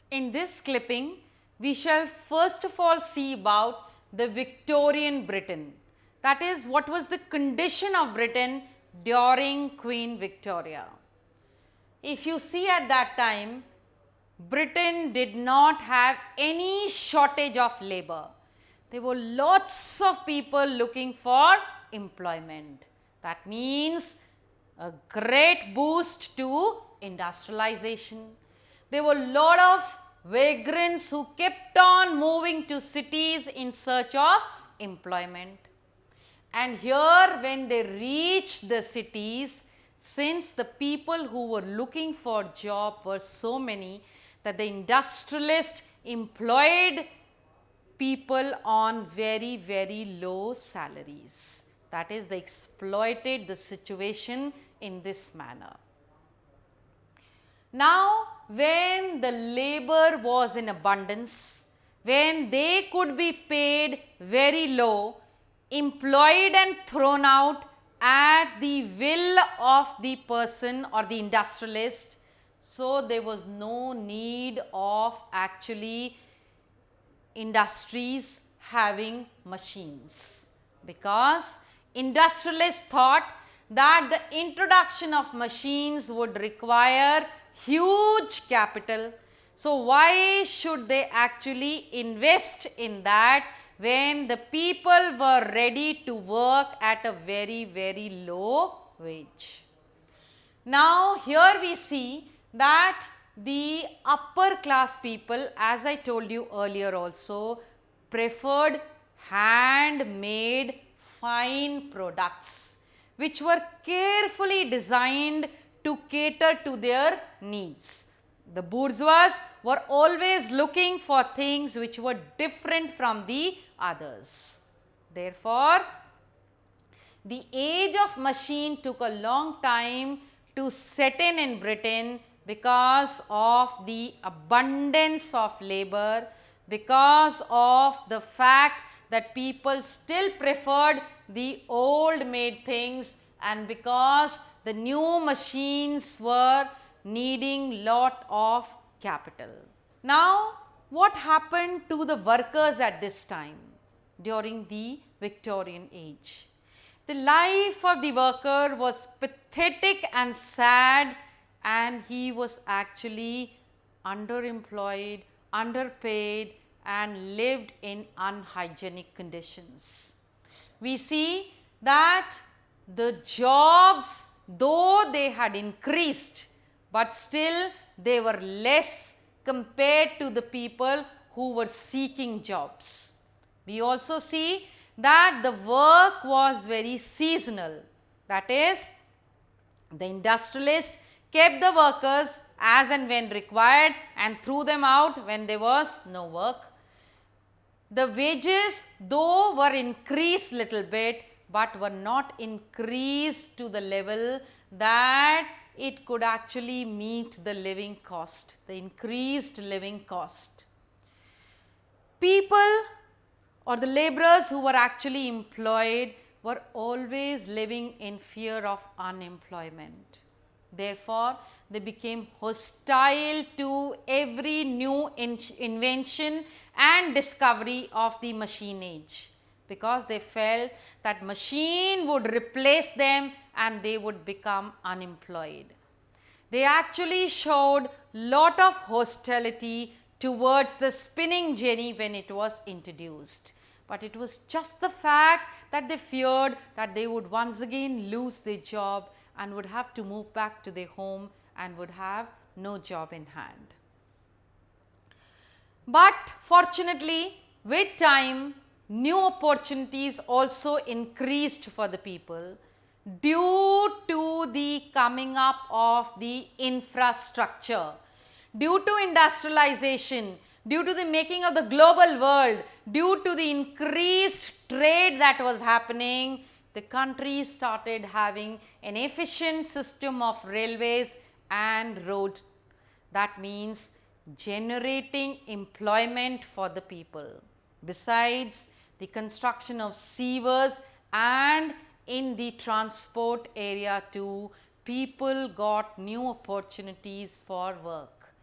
In this clipping, we shall first of all see about the Victorian Britain. That is, what was the condition of Britain during Queen Victoria. If you see at that time, Britain did not have any shortage of labor. There were lots of people looking for employment. That means a great boost to industrialization. There were a lot of vagrants who kept on moving to cities in search of employment. And here when they reached the cities, since the people who were looking for job were so many, that the industrialists employed people on very, very low salaries. That is, they exploited the situation in this manner. Now, when the labor was in abundance, when they could be paid very low, employed and thrown out at the will of the person or the industrialist, so there was no need of actually industries having machines, because industrialists thought that the introduction of machines would require huge capital. So why should they actually invest in that when the people were ready to work at a very, very low wage? Now here we see that the upper class people, as I told you earlier also, preferred handmade fine products which were carefully designed to cater to their needs. The bourgeois were always looking for things which were different from the others. Therefore, the age of machine took a long time to set in Britain because of the abundance of labor, because of the fact that people still preferred the old made things, and because the new machines were needing lot of capital. Now, what happened to the workers at this time during the Victorian age? The life of the worker was pathetic and sad, and he was actually underemployed, underpaid, and lived in unhygienic conditions. We see that the jobs, though they had increased, but still they were less compared to the people who were seeking jobs. We also see that the work was very seasonal. That is, the industrialists kept the workers as and when required and threw them out when there was no work. The wages, though, were increased little bit, but were not increased to the level that it could actually meet the living cost, the increased living cost. People or the laborers who were actually employed were always living in fear of unemployment. Therefore, they became hostile to every new invention and discovery of the machine age, because they felt that machine would replace them and they would become unemployed. They actually showed lot of hostility towards the spinning jenny when it was introduced. But it was just the fact that they feared that they would once again lose their job and would have to move back to their home and would have no job in hand. But fortunately, with time, new opportunities also increased for the people due to the coming up of the infrastructure, due to industrialization, due to the making of the global world, due to the increased trade that was happening. The country started having an efficient system of railways and roads. That means generating employment for the people. Besides the construction of sewers, and in the transport area too, people got new opportunities for work.